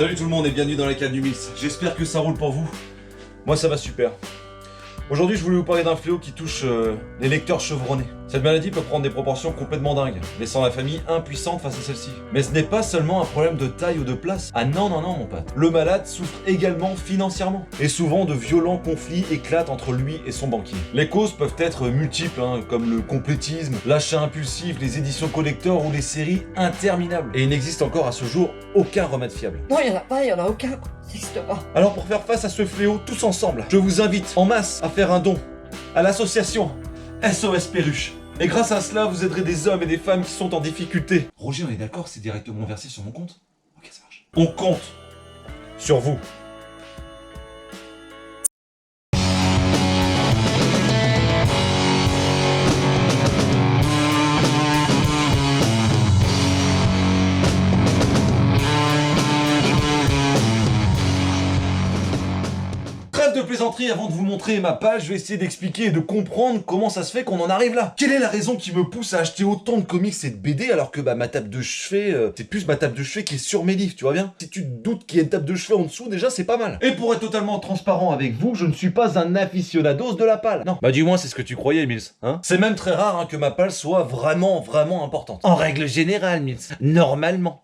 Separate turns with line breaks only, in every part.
Salut tout le monde et bienvenue dans la cave du Mills. J'espère que ça roule pour vous. Moi ça va super. Aujourd'hui je voulais vous parler d'un fléau qui touche les lecteurs chevronnés. Cette maladie peut prendre des proportions complètement dingues, laissant la famille impuissante face à celle-ci. Mais ce n'est pas seulement un problème de taille ou de place. Ah non non non mon pote. Le malade souffre également financièrement. Et souvent de violents conflits éclatent entre lui et son banquier. Les causes peuvent être multiples, comme le complétisme, l'achat impulsif, les éditions collector ou les séries interminables. Et il n'existe encore à ce jour aucun remède fiable.
Non, il y en a aucun. Ça n'existe pas.
Alors pour faire face à ce fléau tous ensemble, je vous invite en masse à faire un don à l'association SOS Perruche. Et grâce à cela, vous aiderez des hommes et des femmes qui sont en difficulté. Roger, on est d'accord, c'est directement versé sur mon compte? Ok, ça marche. On compte sur vous. De plaisanterie, avant de vous montrer ma page, je vais essayer d'expliquer et de comprendre comment ça se fait qu'on en arrive là. Quelle est la raison qui me pousse à acheter autant de comics et de BD alors que ma table de chevet, c'est plus ma table de chevet qui est sur mes livres, tu vois bien? Si tu te doutes qu'il y a une table de chevet en dessous, déjà c'est pas mal. Et pour être totalement transparent avec vous, je ne suis pas un aficionados de la palle. Non. Bah du moins c'est ce que tu croyais, Mills, hein? C'est même très rare que ma palle soit vraiment importante. En règle générale, Mills. Normalement.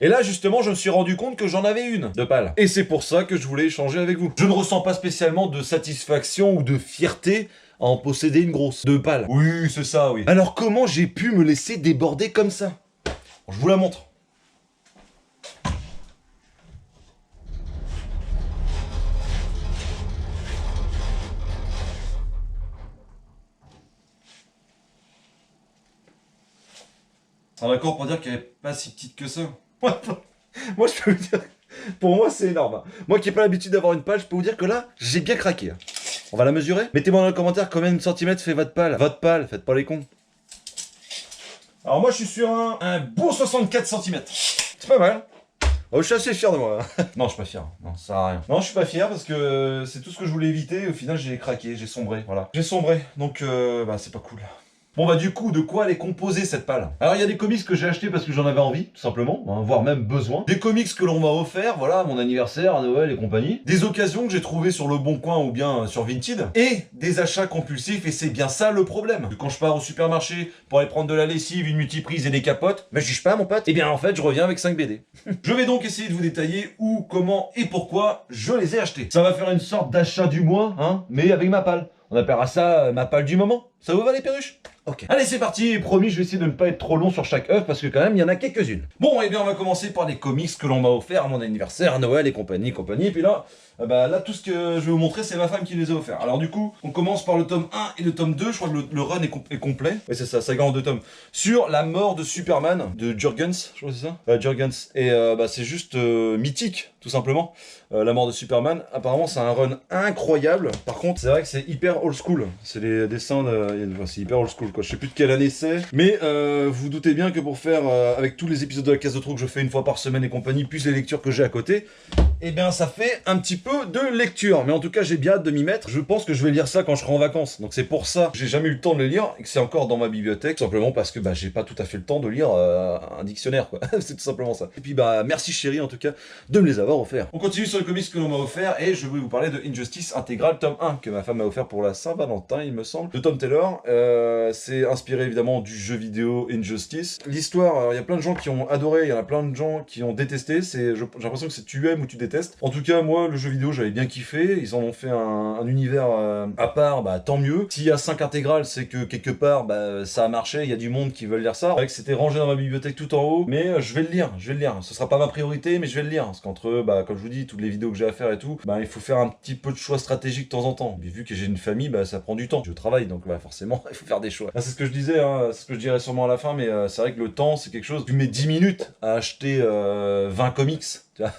Et là justement je me suis rendu compte que j'en avais une de pale. Et c'est pour ça que je voulais échanger avec vous. Je ne ressens pas spécialement de satisfaction ou de fierté à en posséder une grosse de pale. Oui c'est ça, oui. Alors comment j'ai pu me laisser déborder comme ça? Je vous la montre. Un accord pour dire qu'elle est pas si petite que ça. Moi je peux vous dire, pour moi c'est énorme. Moi qui n'ai pas l'habitude d'avoir une pale, je peux vous dire que là, j'ai bien craqué. On va la mesurer? Mettez-moi dans les commentaires combien de centimètres fait votre pale. Votre pale, faites pas les cons. Alors moi je suis sur un beau 64 cm. C'est pas mal. Oh, je suis assez fier de moi. Non, je suis pas fier. Non, ça sert à rien. Non, je suis pas fier parce que c'est tout ce que je voulais éviter. Et au final, j'ai craqué, j'ai sombré. Voilà. J'ai sombré. Donc, c'est pas cool. Bon bah du coup, de quoi elle est composée cette pale? Alors il y a des comics que j'ai achetés parce que j'en avais envie, tout simplement, voire même besoin. Des comics que l'on m'a offert, voilà, à mon anniversaire, à Noël et compagnie. Des occasions que j'ai trouvées sur Le Bon Coin ou bien sur Vinted. Et des achats compulsifs, et c'est bien ça le problème. Quand je pars au supermarché pour aller prendre de la lessive, une multiprise et des capotes, mais je juge pas mon pote. Et bien en fait, je reviens avec 5 BD. Je vais donc essayer de vous détailler où, comment et pourquoi je les ai achetés. Ça va faire une sorte d'achat du mois, mais avec ma pale. On appellera ça ma pale du moment. Ça vous va les perruches? Ok. Allez c'est parti, et promis je vais essayer de ne pas être trop long sur chaque œuvre parce que quand même il y en a quelques-unes. Bon et bien on va commencer par les comics que l'on m'a offert à mon anniversaire, à Noël et compagnie. Et puis là, là tout ce que je vais vous montrer c'est ma femme qui les a offerts. Alors du coup, on commence par le tome 1 et le tome 2, je crois que le run est complet. Oui c'est ça, saga en 2 tomes. Sur la mort de Superman, de Jurgens, je crois que c'est ça? Jurgens. Et c'est juste mythique, tout simplement. La mort de Superman, apparemment c'est un run incroyable. Par contre c'est vrai que c'est hyper old school. C'est les dessins c'est hyper old school quoi. Je sais plus de quelle année c'est. Mais vous doutez bien que pour faire avec tous les épisodes de la case de trou que je fais une fois par semaine et compagnie, plus les lectures que j'ai à côté, et bien ça fait un petit peu de lecture. Mais en tout cas j'ai bien hâte de m'y mettre. Je pense que je vais lire ça quand je serai en vacances. Donc c'est pour ça que j'ai jamais eu le temps de le lire et que c'est encore dans ma bibliothèque. Tout simplement parce que j'ai pas tout à fait le temps de lire un dictionnaire quoi. C'est tout simplement ça. Et puis merci chérie en tout cas de me les avoir offerts. On continue sur les comics que l'on m'a offert et je vais vous parler de Injustice Intégrale tome 1 que ma femme m'a offert pour la Saint-Valentin il me semble, de Tom Taylor. C'est inspiré évidemment du jeu vidéo Injustice. L'histoire, il y a plein de gens qui ont adoré, il y en a plein de gens qui ont détesté. J'ai l'impression que c'est tu aimes ou tu détestes. En tout cas moi le jeu vidéo j'avais bien kiffé, ils en ont fait un univers à part, tant mieux. S'il y a 5 intégrales c'est que quelque part ça a marché, il y a du monde qui veut lire ça. C'est vrai que c'était rangé dans ma bibliothèque tout en haut, mais je vais le lire, Ce sera pas ma priorité mais je vais le lire, parce qu'entre comme je vous dis, toutes les vidéos que j'ai à faire et tout, il faut faire un petit peu de choix stratégiques de temps en temps. Mais vu que j'ai une famille, ça prend du temps. Je travaille, donc forcément, il faut faire des choix. C'est ce que je disais, c'est ce que je dirais sûrement à la fin, mais c'est vrai que le temps, c'est quelque chose. Tu mets 10 minutes à acheter 20 comics.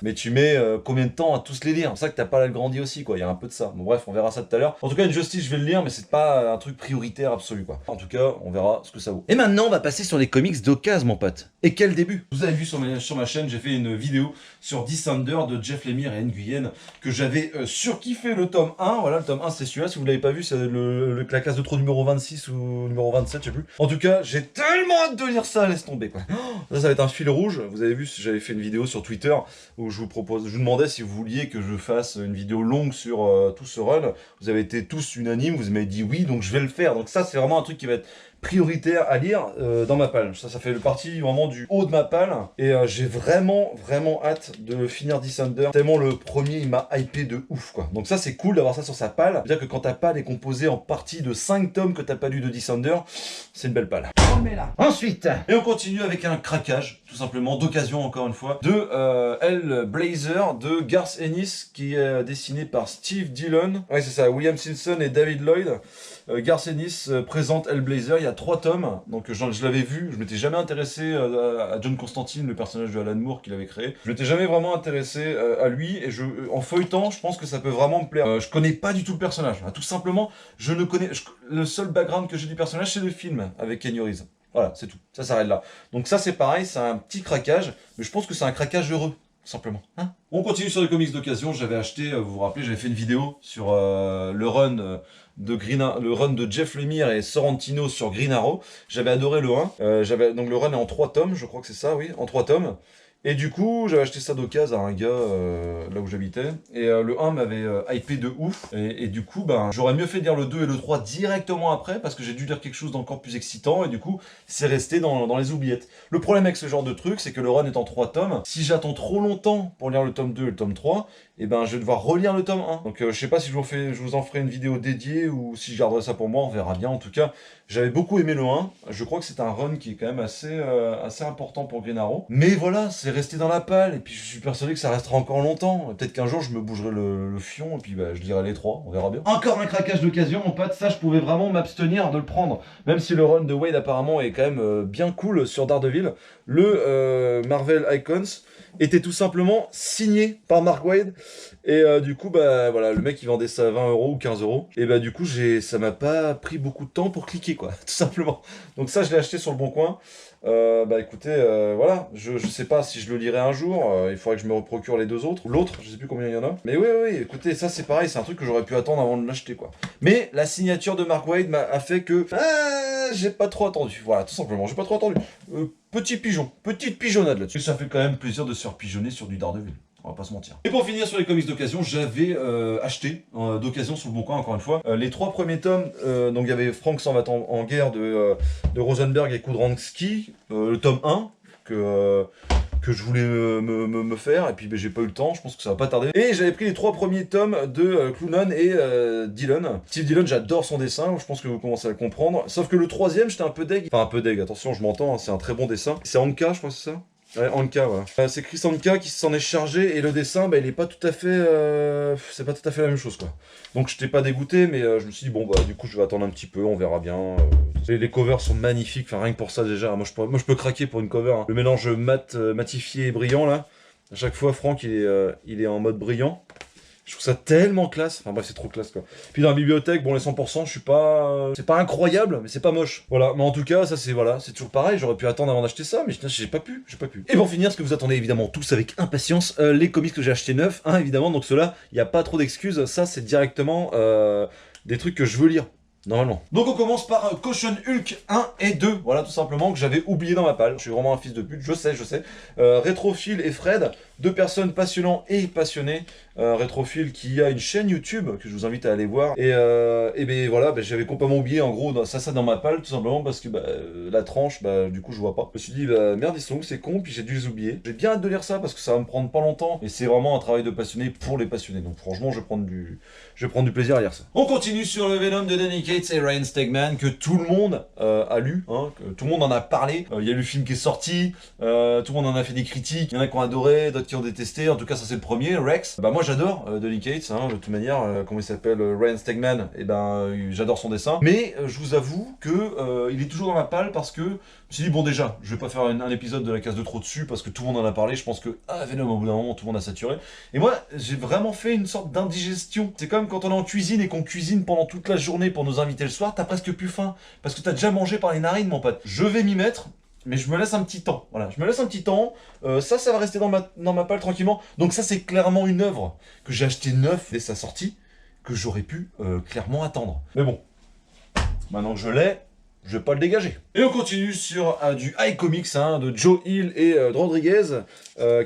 Mais tu mets combien de temps à tous les lire? C'est ça que t'as pas grandi aussi quoi, il y a un peu de ça. Bon bref, on verra ça tout à l'heure. En tout cas, Injustice, je vais le lire, mais c'est pas un truc prioritaire absolu quoi. En tout cas, on verra ce que ça vaut. Et maintenant, on va passer sur les comics d'occasion mon pote. Et quel début! Vous avez vu sur ma chaîne, j'ai fait une vidéo sur Descender de Jeff Lemire et Nguyen, que j'avais surkiffé le tome 1. Voilà, le tome 1 c'est celui-là, si vous l'avez pas vu, c'est la classe de trop numéro 26 ou numéro 27, je sais plus. En tout cas, j'ai tellement hâte de lire ça, laisse tomber quoi. Ça va être un fil rouge. Vous avez vu, j'avais fait une vidéo sur Twitter où je vous demandais si vous vouliez que je fasse une vidéo longue sur tout ce run. Vous avez été tous unanimes, vous m'avez dit oui, donc je vais le faire. Donc ça, c'est vraiment un truc qui va être prioritaire à lire dans ma palle. Ça fait partie vraiment du haut de ma palle. Et j'ai vraiment hâte de finir Descender. Tellement le premier, il m'a hypé de ouf, quoi. Donc ça, c'est cool d'avoir ça sur sa palle. C'est-à-dire que quand ta palle est composée en partie de 5 tomes que t'as pas lu de Descender, c'est une belle palle.
On le met là.
Ensuite,
Et on continue avec un craquage, tout simplement, d'occasion encore une fois, de Hellblazer de Garth Ennis, qui est dessiné par Steve Dillon. Ouais, c'est ça, William Simpson et David Lloyd. Garth Ennis présente Hellblazer, il y a 3 tomes, donc je l'avais vu, je m'étais jamais intéressé à John Constantine, le personnage de Alan Moore qu'il avait créé. Je m'étais jamais vraiment intéressé à lui, et en feuilletant, je pense que ça peut vraiment me plaire. Je connais pas du tout le personnage, tout simplement, le seul background que j'ai du personnage, c'est le film avec Keanu Reeves. Voilà, c'est tout, ça s'arrête là. Donc ça c'est pareil, c'est un petit craquage, mais je pense que c'est un craquage heureux, tout simplement. Hein, on continue sur les comics d'occasion, j'avais acheté, vous vous rappelez, j'avais fait une vidéo sur le run de Jeff Lemire et Sorrentino sur Green Arrow. J'avais adoré le 1, donc le run est en 3 tomes, je crois que c'est ça, oui, en 3 tomes. Et du coup, j'avais acheté ça d'occasion à un gars là où j'habitais. Et le 1 m'avait hypé de ouf. Et du coup, ben, j'aurais mieux fait de lire le 2 et le 3 directement après, parce que j'ai dû lire quelque chose d'encore plus excitant. Et du coup, c'est resté dans les oubliettes. Le problème avec ce genre de truc, c'est que le run est en 3 tomes. Si j'attends trop longtemps pour lire le tome 2 et le tome 3, et ben je vais devoir relire le tome 1. Donc je sais pas si je vous en ferai une vidéo dédiée ou si je garderai ça pour moi, on verra bien. En tout cas, j'avais beaucoup aimé le 1. Je crois que c'est un run qui est quand même assez important pour Green Arrow. Mais voilà, c'est resté dans la palle et puis je suis persuadé que ça restera encore longtemps. Peut-être qu'un jour je me bougerai le fion et puis bah, je lirai les 3, on verra bien. Encore un craquage d'occasion, mon pote, ça je pouvais vraiment m'abstenir de le prendre. Même si le run de Wade apparemment est quand même bien cool sur Daredevil, le Marvel Icons était tout simplement signé par Mark Waid. Et du coup, bah voilà, le mec il vendait ça à 20 € ou 15 €. Et bah du coup, ça m'a pas pris beaucoup de temps pour cliquer, quoi, tout simplement. Donc ça, je l'ai acheté sur le Bon Coin. Bah écoutez, voilà, je sais pas si je le lirai un jour, il faudrait que je me reprocure les 2 autres, ou l'autre, je sais plus combien il y en a. Mais oui, écoutez, ça c'est pareil, c'est un truc que j'aurais pu attendre avant de l'acheter, quoi. Mais la signature de Mark Waid a fait que j'ai pas trop attendu, voilà, tout simplement, j'ai pas trop attendu. Petit pigeon, petite pigeonnade là-dessus. Ça fait quand même plaisir de se faire pigeonner sur du Daredevil. On va pas se mentir. Et pour finir sur les comics d'occasion, j'avais acheté d'occasion sur le Bon Coin, encore une fois, les 3 premiers tomes. Donc il y avait Frank s'en va en guerre de Rosenberg et Kudranski, le tome 1 que je voulais me faire, et puis ben, j'ai pas eu le temps, je pense que ça va pas tarder. Et j'avais pris les 3 premiers tomes de Clunan et Dillon. Steve Dillon, j'adore son dessin, je pense que vous commencez à le comprendre. Sauf que le 3e, j'étais un peu deg. Enfin un peu deg, attention, je m'entends, hein, c'est un très bon dessin. C'est Anka, je crois que c'est ça. Ouais, Anka, ouais. C'est Chris Anka qui s'en est chargé et le dessin, bah, il est pas tout à fait, c'est pas tout à fait la même chose, quoi. Donc j'étais pas dégoûté, mais je me suis dit bon bah du coup je vais attendre un petit peu, on verra bien. Les covers sont magnifiques, enfin rien que pour ça déjà, moi je peux craquer pour une cover. Hein. Le mélange matifié et brillant là, à chaque fois Franck il est en mode brillant. Je trouve ça tellement classe, enfin bref c'est trop classe quoi. Puis dans la bibliothèque, bon les 100% je suis pas... c'est pas incroyable, mais c'est pas moche. Voilà, mais en tout cas ça c'est voilà, c'est toujours pareil, j'aurais pu attendre avant d'acheter ça, mais j'ai pas pu. Et pour finir, ce que vous attendez évidemment tous avec impatience, les comics que j'ai achetés neufs, hein, évidemment, donc ceux-là, il n'y a pas trop d'excuses, ça c'est directement des trucs que je veux lire. Normalement. Donc on commence par Caution Hulk 1 et 2, voilà tout simplement, que j'avais oublié dans ma palle. Je suis vraiment un fils de pute, je sais. Rétrophile et Fred, 2 personnes passionnantes et passionnées. Rétrophile qui a une chaîne YouTube que je vous invite à aller voir. Et ben voilà, ben, j'avais complètement oublié en gros ça dans ma palle, tout simplement parce que la tranche, du coup je vois pas. Je me suis dit merde ils sont où, c'est con, puis j'ai dû les oublier. J'ai bien hâte de lire ça parce que ça va me prendre pas longtemps. Et c'est vraiment un travail de passionné pour les passionnés. Donc franchement je vais prendre du plaisir à lire ça. On continue sur le Venom de Danny Cates et Ryan Stegman que tout le monde a lu, hein, que tout le monde en a parlé. Il y a eu le film qui est sorti, tout le monde en a fait des critiques. Il y en a qui ont adoré, d'autres qui ont détesté. En tout cas ça c'est le premier, Rex. Bah moi j'adore Danny Cates, hein, de toute manière, comment il s'appelle, Ryan Stegman, et j'adore son dessin. Mais je vous avoue que il est toujours dans ma palle parce que je me suis dit bon déjà, je vais pas faire un épisode de la case de trop dessus parce que tout le monde en a parlé. Je pense que Venom au bout d'un moment tout le monde a saturé. Et moi j'ai vraiment fait une sorte d'indigestion. C'est comme quand on est en cuisine et qu'on cuisine pendant toute la journée pour nos invités le soir, t'as presque plus faim parce que t'as déjà mangé par les narines, mon pote. Je vais m'y mettre. Mais je me laisse un petit temps, voilà, je me laisse un petit temps, ça va rester dans ma palle tranquillement. Donc ça c'est clairement une œuvre que j'ai acheté neuf dès sa sortie, que j'aurais pu clairement attendre. Mais bon, maintenant que je l'ai, je vais pas le dégager. Et on continue sur du iComics hein, de Joe Hill et de Rodriguez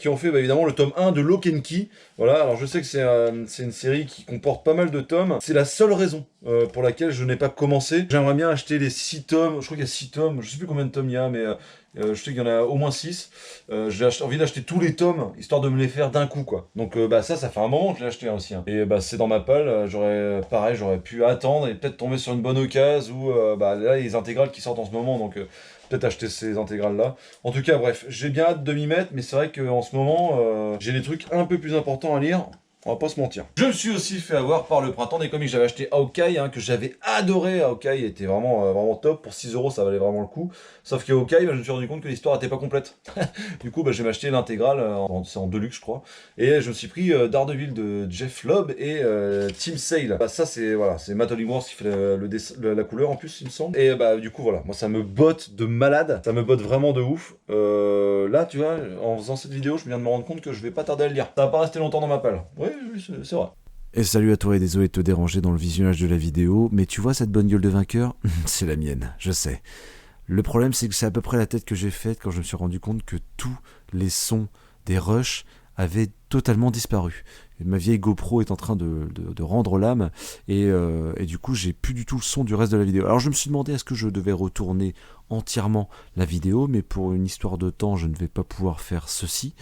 qui ont fait évidemment le tome 1 de Lock and Key. Voilà, alors je sais que c'est une série qui comporte pas mal de tomes. C'est la seule raison pour laquelle je n'ai pas commencé. J'aimerais bien acheter les 6 tomes, je crois qu'il y a 6 tomes, je sais plus combien de tomes il y a, mais je sais qu'il y en a au moins 6. J'ai envie d'acheter tous les tomes, histoire de me les faire d'un coup quoi. Donc ça fait un moment que je l'ai acheté aussi. Hein. Et c'est dans ma palle, j'aurais pu attendre et peut-être tomber sur une bonne occasion ou là il y a les intégrales qui sortent en ce moment, donc peut-être acheter ces intégrales là. En tout cas bref, j'ai bien hâte de m'y mettre, mais c'est vrai qu'en ce moment j'ai des trucs un peu plus importants à lire. On va pas se mentir. Je me suis aussi fait avoir par le printemps des comics. J'avais acheté Hawkeye, hein, que j'avais adoré. Hawkeye était vraiment top. Pour 6 euros, ça valait vraiment le coup. Sauf que Hawkeye, je me suis rendu compte que l'histoire était pas complète. Du coup, je vais m'acheter l'intégrale, c'est en deluxe, je crois. Et je me suis pris Daredevil de Jeff Lobb et Tim Sale. Ça, c'est Matt Hollywood qui fait la couleur en plus, il me semble. Et du coup, voilà. Moi, ça me botte de malade. Ça me botte vraiment de ouf. Là, tu vois, en faisant cette vidéo, je viens de me rendre compte que je vais pas tarder à le lire. Ça va pas rester longtemps dans ma palle. Oui, c'est vrai.
Et salut à toi et désolé de te déranger dans le visionnage de la vidéo, mais tu vois cette bonne gueule de vainqueur? C'est la mienne, je sais. Le problème c'est que c'est à peu près la tête que j'ai faite quand je me suis rendu compte que tous les sons des rushs avaient totalement disparu. Et ma vieille GoPro est en train de rendre l'âme et du coup j'ai plus du tout le son du reste de la vidéo. Alors je me suis demandé est-ce que je devais retourner entièrement la vidéo, mais pour une histoire de temps je ne vais pas pouvoir faire ceci.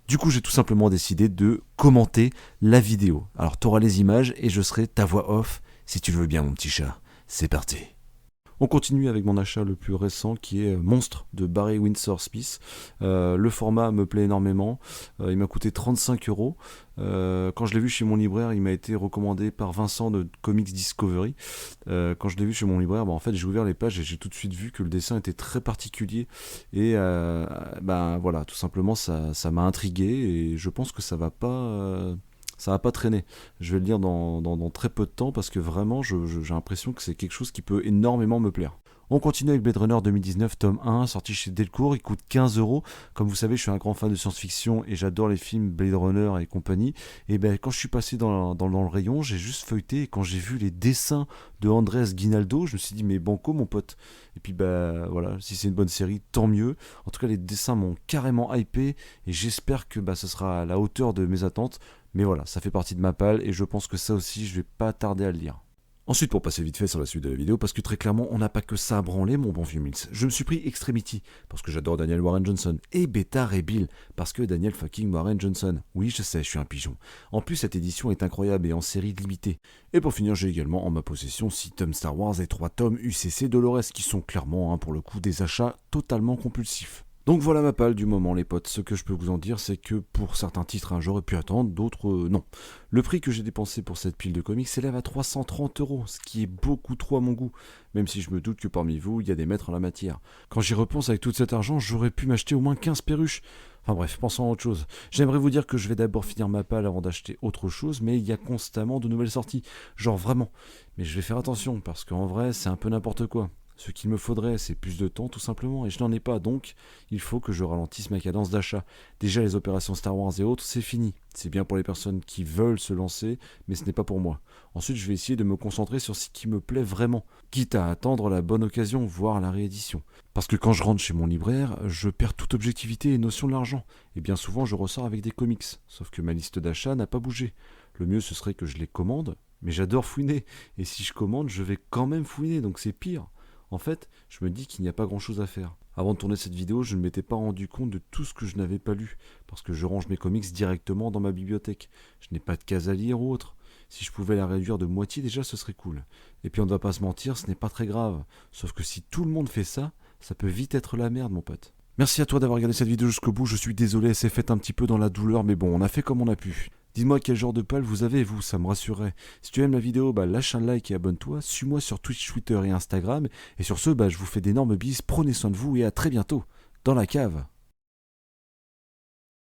Du coup, j'ai tout simplement décidé de commenter la vidéo. Alors, tu auras les images et je serai ta voix off si tu le veux bien, mon petit chat. C'est parti. On continue avec mon achat le plus récent qui est Monstre de Barry Windsor Smith. Le format me plaît énormément. Il m'a coûté 35 €. Quand je l'ai vu chez mon libraire, il m'a été recommandé par Vincent de Comics Discovery. Quand je l'ai vu chez mon libraire, en fait j'ai ouvert les pages et j'ai tout de suite vu que le dessin était très particulier. Et voilà, tout simplement ça m'a intrigué et je pense que ça va pas traîner. Je vais le lire dans très peu de temps parce que vraiment j'ai l'impression que c'est quelque chose qui peut énormément me plaire. On continue avec Blade Runner 2019 tome 1 sorti chez Delcourt, il coûte 15 €. Comme vous savez, je suis un grand fan de science-fiction et j'adore les films Blade Runner et compagnie. Et quand je suis passé dans le rayon, j'ai juste feuilleté et quand j'ai vu les dessins de Andrés Guinaldo, je me suis dit mais banco mon pote. Et puis voilà, si c'est une bonne série, tant mieux. En tout cas, les dessins m'ont carrément hypé et j'espère que ça sera à la hauteur de mes attentes. Mais voilà, ça fait partie de ma palle et je pense que ça aussi, je vais pas tarder à le lire. Ensuite, pour passer vite fait sur la suite de la vidéo, parce que très clairement, on n'a pas que ça à branler, mon bon vieux Mills. Je me suis pris Extremity, parce que j'adore Daniel Warren Johnson, et Beta Ray Bill, parce que Daniel fucking Warren Johnson. Oui, je sais, je suis un pigeon. En plus, cette édition est incroyable et en série limitée. Et pour finir, j'ai également en ma possession 6 tomes Star Wars et 3 tomes UCC Dolores, qui sont clairement, pour le coup, des achats totalement compulsifs. Donc voilà ma palle du moment les potes, ce que je peux vous en dire c'est que pour certains titres j'aurais pu attendre, d'autres non. Le prix que j'ai dépensé pour cette pile de comics s'élève à 330 €, ce qui est beaucoup trop à mon goût, même si je me doute que parmi vous il y a des maîtres en la matière. Quand j'y repense avec tout cet argent j'aurais pu m'acheter au moins 15 perruches. Enfin bref, pensons à autre chose. J'aimerais vous dire que je vais d'abord finir ma palle avant d'acheter autre chose, mais il y a constamment de nouvelles sorties, genre vraiment. Mais je vais faire attention parce qu'en vrai c'est un peu n'importe quoi. Ce qu'il me faudrait, c'est plus de temps tout simplement, et je n'en ai pas, donc il faut que je ralentisse ma cadence d'achat. Déjà les opérations Star Wars et autres, c'est fini. C'est bien pour les personnes qui veulent se lancer, mais ce n'est pas pour moi. Ensuite, je vais essayer de me concentrer sur ce qui me plaît vraiment, quitte à attendre la bonne occasion, voire la réédition. Parce que quand je rentre chez mon libraire, je perds toute objectivité et notion de l'argent, et bien souvent je ressors avec des comics, sauf que ma liste d'achat n'a pas bougé. Le mieux ce serait que je les commande, mais j'adore fouiner, et si je commande, je vais quand même fouiner, donc c'est pire. En fait, je me dis qu'il n'y a pas grand chose à faire. Avant de tourner cette vidéo, je ne m'étais pas rendu compte de tout ce que je n'avais pas lu, parce que je range mes comics directement dans ma bibliothèque. Je n'ai pas de case à lire ou autre. Si je pouvais la réduire de moitié déjà, ce serait cool. Et puis on ne va pas se mentir, ce n'est pas très grave. Sauf que si tout le monde fait ça, ça peut vite être la merde mon pote. Merci à toi d'avoir regardé cette vidéo jusqu'au bout, je suis désolé, elle s'est faite un petit peu dans la douleur, mais bon, on a fait comme on a pu. Dites-moi quel genre de palle vous avez, vous, ça me rassurerait. Si tu aimes la vidéo, lâche un like et abonne-toi. Suis-moi sur Twitch, Twitter et Instagram. Et sur ce, je vous fais d'énormes bises, prenez soin de vous et à très bientôt dans la cave.